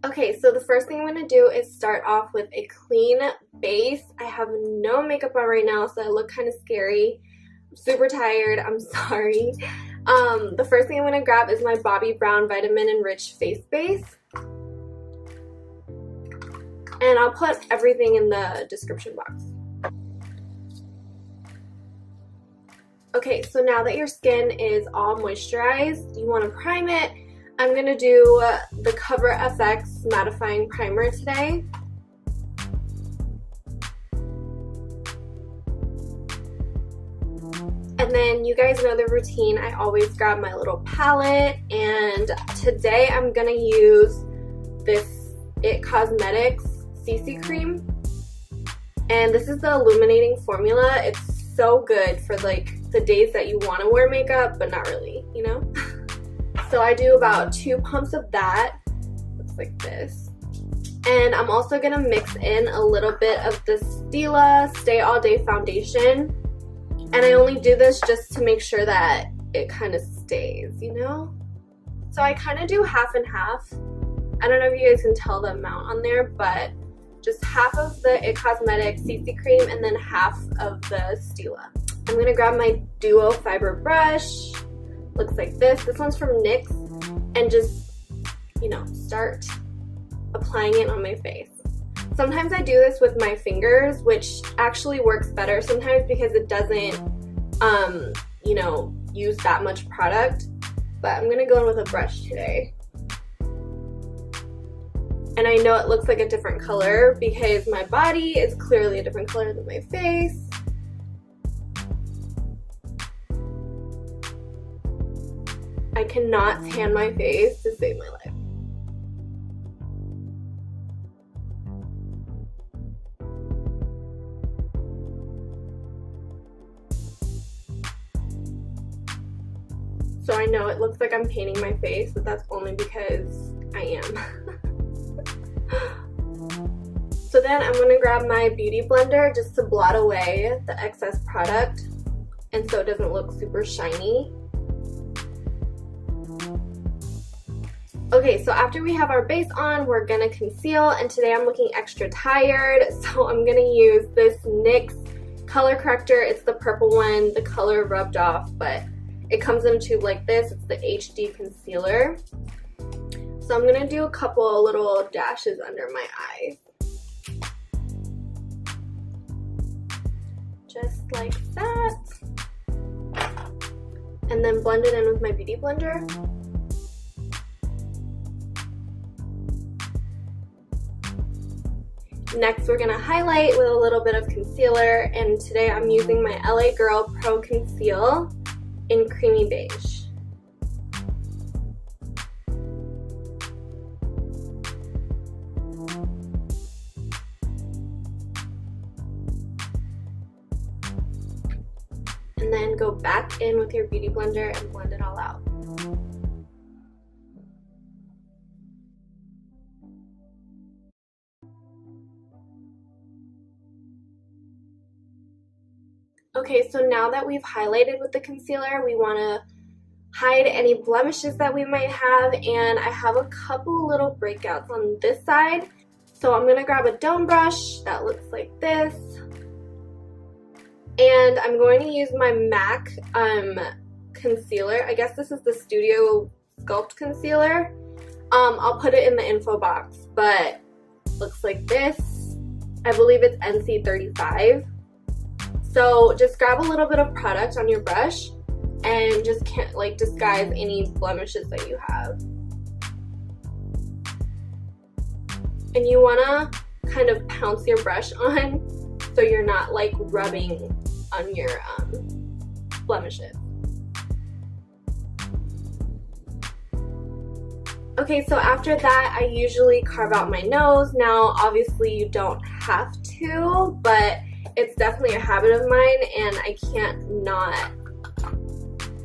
Okay, so the first thing I'm going to do is start off with a clean base. I have no makeup on right now, so I look kind of scary. I'm super tired. I'm sorry. The first thing I'm going to grab is my Bobbi Brown Vitamin Enriched Face Base. And I'll put everything in the description box. Okay, so now that your skin is all moisturized, you want to prime it. I'm going to do the Cover FX Mattifying Primer today. And then you guys know the routine. I always grab my little palette, and today I'm going to use this It Cosmetics CC cream, and this is the illuminating formula. It's so good for like the days that you want to wear makeup but not really, you know. So I do about 2 pumps of that. Looks like this. And I'm also gonna mix in a little bit of the Stila Stay All Day foundation, and I only do this just to make sure that it kind of stays, you know. So I kind of do half and half. I don't know if you guys can tell the amount on there, but just half of the It Cosmetics CC cream and then half of the Stila. I'm going to grab my Duo Fiber brush. Looks like this. This one's from NYX. And just, you know, start applying it on my face. Sometimes I do this with my fingers, which actually works better sometimes because it doesn't, you know, use that much product. But I'm going to go in with a brush today. And I know it looks like a different color because my body is clearly a different color than my face. I cannot tan my face to save my life. So I know it looks like I'm painting my face, but that's only because I am. So then I'm going to grab my beauty blender just to blot away the excess product and so it doesn't look super shiny. Okay, so after we have our base on, we're going to conceal, and today I'm looking extra tired, so I'm going to use this NYX color corrector. It's the purple one. The color rubbed off, but it comes in a tube like this. It's the HD Concealer. So I'm going to do a couple little dashes under my eyes. Just like that. And then blend it in with my beauty blender. Next, we're going to highlight with a little bit of concealer, and today I'm using my LA Girl Pro Conceal in Creamy Beige. And then go back in with your beauty blender and blend it all out. Okay, so now that we've highlighted with the concealer, we want to hide any blemishes that we might have, and I have a couple little breakouts on this side. So I'm going to grab a dome brush that looks like this, and I'm going to use my MAC concealer. I guess this is the Studio Sculpt concealer. I'll put it in the info box, but looks like this. I believe it's NC35. So just grab a little bit of product on your brush and just can't like disguise any blemishes that you have. And you wanna kind of pounce your brush on so you're not like rubbing on your blemishes. Okay, so after that, I usually carve out my nose. Now, obviously you don't have to, but it's definitely a habit of mine and I can't not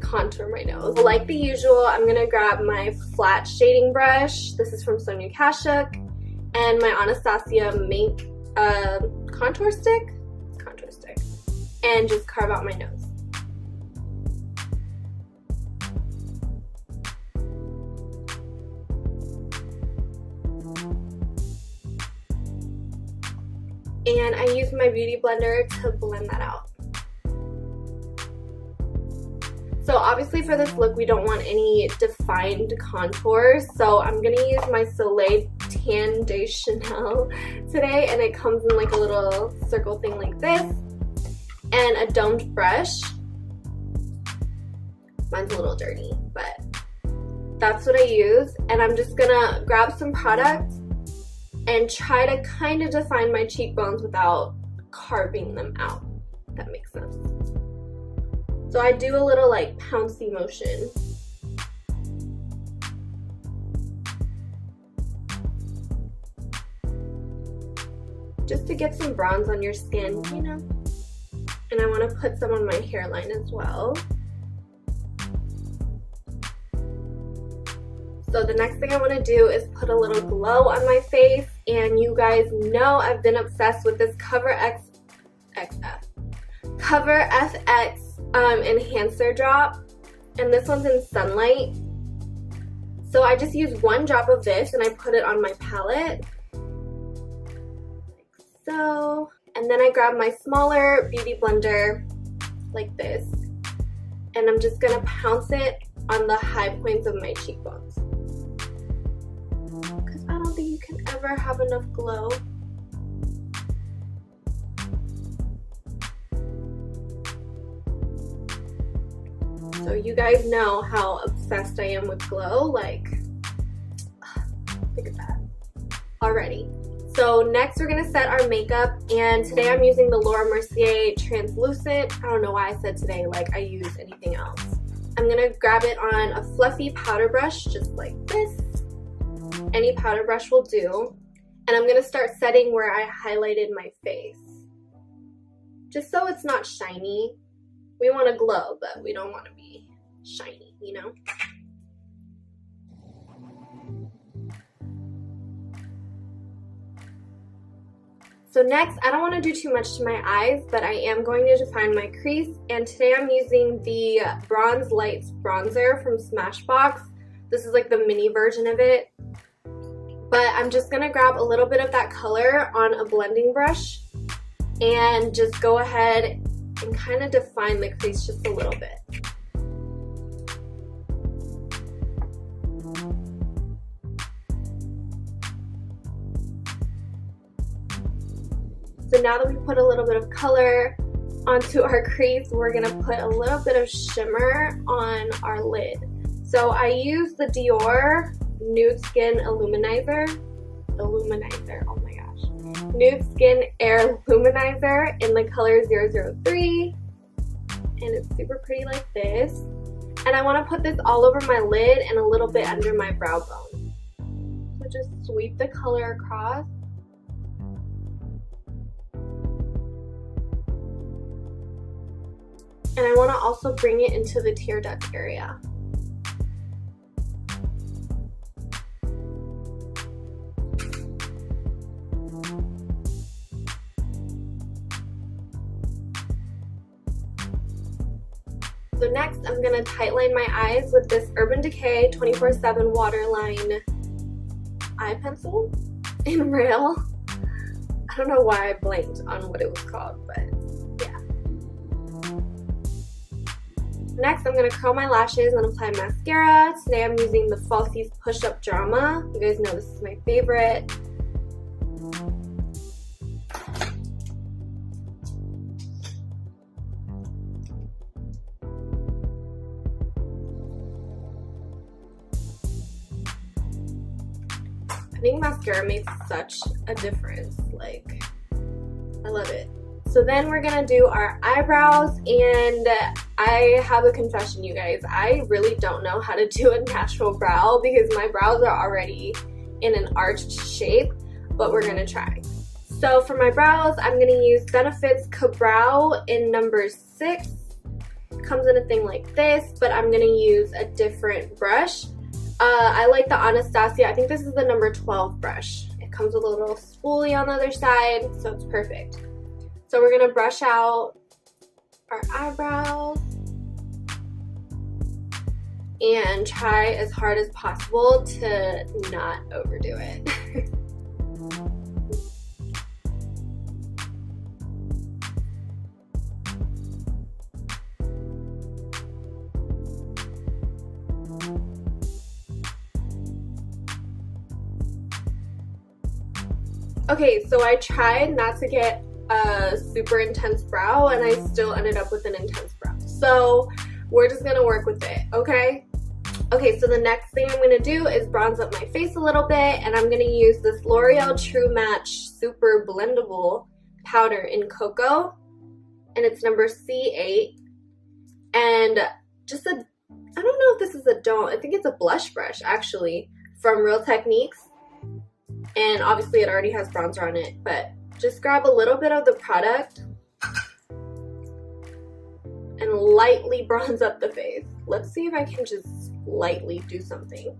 contour my nose. Like the usual, I'm gonna grab my flat shading brush. This is from Sonia Kashuk, and my Anastasia mink contour stick, and just carve out my nose. And I use my beauty blender to blend that out. So obviously for this look, we don't want any defined contours. So I'm gonna use my Soleil Tan de Chanel today, and it comes in like a little circle thing like this, and a domed brush. Mine's a little dirty, but that's what I use. And I'm just gonna grab some product and try to kind of define my cheekbones without carving them out, if that makes sense. So I do a little like pouncy motion. Just to get some bronze on your skin, you know. And I want to put some on my hairline as well. So the next thing I want to do is put a little glow on my face. And you guys know I've been obsessed with this Cover FX enhancer drop, and this one's in Sunlight. So I just use one drop of this and I put it on my palette like so, and then I grab my smaller beauty blender like this, and I'm just gonna pounce it on the high points of my cheekbones, because I don't think you can ever have enough glow. So you guys know how obsessed I am with glow, like, look at that already. So next we're gonna set our makeup, and today I'm using the Mercier Translucent. I don't know why I said today like I use anything else. I'm gonna grab it on a fluffy powder brush, just like this. Any powder brush will do. And I'm gonna start setting where I highlighted my face, just so it's not shiny. We want to glow, but we don't want to be shiny, you know? So next, I don't want to do too much to my eyes, but I am going to define my crease. And today I'm using the Bronze Lights bronzer from Smashbox. This is like the mini version of it. But I'm just going to grab a little bit of that color on a blending brush and just go ahead and kind of define the crease just a little bit. So now that we put a little bit of color onto our crease, we're gonna put a little bit of shimmer on our lid. So I use the Dior Nude Skin Illuminizer, oh my gosh. Nude Skin Air Luminizer in the color 003, and it's super pretty like this. And I want to put this all over my lid and a little bit under my brow bone. So just sweep the color across. And I want to also bring it into the tear duct area. So next, I'm going to tightline my eyes with this Urban Decay 24/7 waterline eye pencil in Rail. I don't know why I blanked on what it was called, but yeah. Next, I'm going to curl my lashes and apply mascara. Today I'm using the Falsies Push Up Drama. You guys know this is my favorite. I think mascara makes such a difference. Like, I love it. So then we're gonna do our eyebrows, and I have a confession, you guys. I really don't know how to do a natural brow because my brows are already in an arched shape, but we're gonna try. So for my brows, I'm gonna use Benefit's Ka-Brow in number 6. Comes in a thing like this, but I'm gonna use a different brush. I like the Anastasia. I think this is the number 12 brush. It comes with a little spoolie on the other side, so it's perfect. So we're gonna brush out our eyebrows. and try as hard as possible to not overdo it. Okay, so I tried not to get a super intense brow and I still ended up with an intense brow. So we're just gonna work with it, okay? Okay, so the next thing I'm gonna do is bronze up my face a little bit, and I'm gonna use this L'Oreal True Match Super Blendable Powder in Cocoa, and it's number C8. And just a, I don't know if this is a don't, I think it's a blush brush actually, from Real Techniques. And obviously it already has bronzer on it, but just grab a little bit of the product and lightly bronze up the face. Let's see if I can just lightly do something.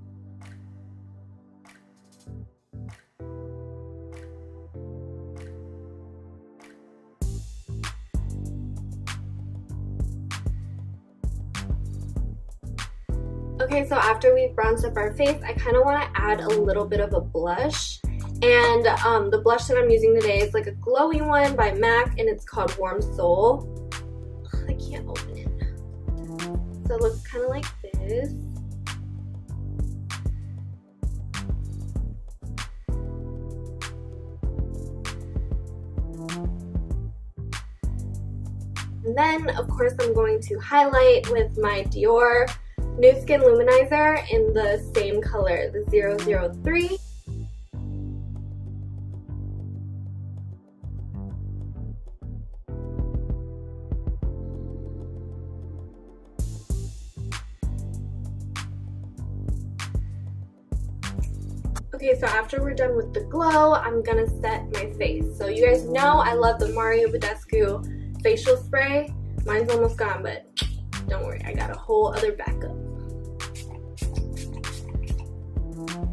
Okay, so after we've bronzed up our face, I kind of want to add a little bit of a blush. And the blush that I'm using today is like a glowy one by MAC, and it's called Warm Soul. I can't open it. So it looks kind of like this. And then, of course, I'm going to highlight with my Dior Nude Skin Luminizer in the same color, the 003. Okay, so after we're done with the glow, I'm gonna set my face. So you guys know I love the Mario Badescu facial spray. Mine's almost gone, but don't worry, I got a whole other backup.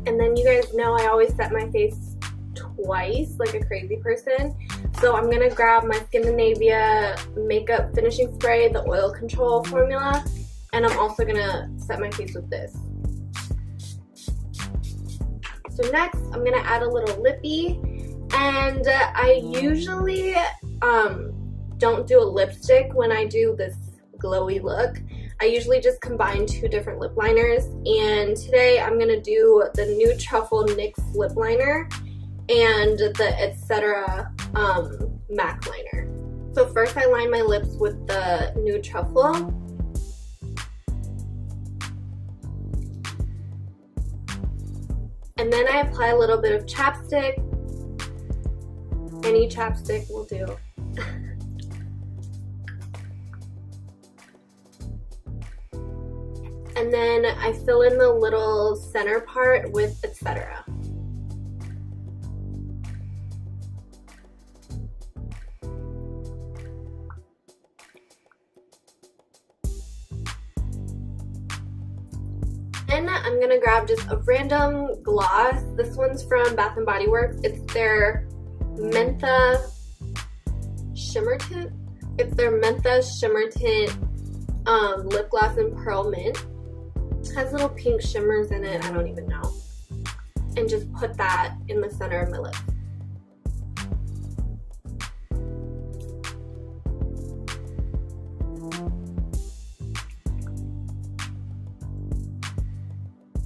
And then you guys know I always set my face twice like a crazy person. So I'm gonna grab my Skindinavia makeup finishing spray, the oil control formula, and I'm also gonna set my face with this. So next, I'm gonna add a little lippy, and I usually don't do a lipstick when I do this glowy look. I usually just combine two different lip liners, and today I'm gonna do the Nude Truffle NYX lip liner and the etcetera MAC liner. So first I line my lips with the Nude Truffle. And then I apply a little bit of chapstick. Any chapstick will do. And then I fill in the little center part with etcetera. Then I'm gonna grab just a random gloss. This one's from Bath & Body Works. It's their Menthe Shimmer Tint. It's their Menthe Shimmer Tint lip gloss in Pearl Mint. It has little pink shimmers in it, I don't even know. And just put that in the center of my lip.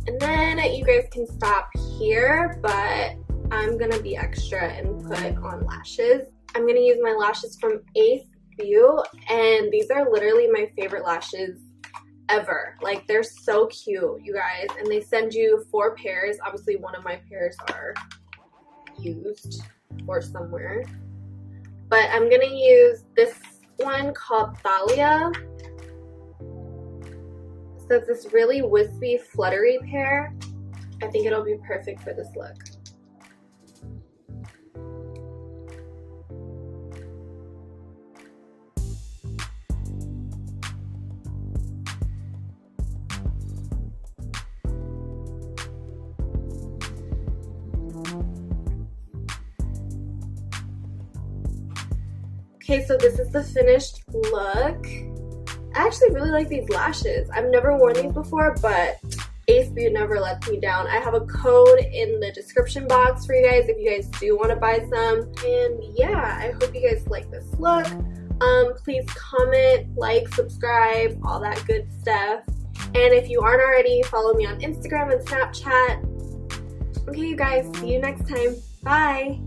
And then you guys can stop here, but I'm gonna be extra and put on lashes. I'm gonna use my lashes from Ace View, and these are literally my favorite lashes ever. Like, they're so cute, you guys, and they send you 4 pairs. Obviously one of my pairs are used or somewhere, but I'm gonna use this one called Thalia. So it's this really wispy, fluttery pair. I think it'll be perfect for this look. Okay, so this is the finished look. I actually really like these lashes. I've never worn these before, but Ace Beauty never lets me down. I have a code in the description box for you guys if you guys do want to buy some. And yeah, I hope you guys like this look. Please comment, like, subscribe, all that good stuff. And if you aren't already, follow me on Instagram and Snapchat. Okay, you guys, see you next time. Bye!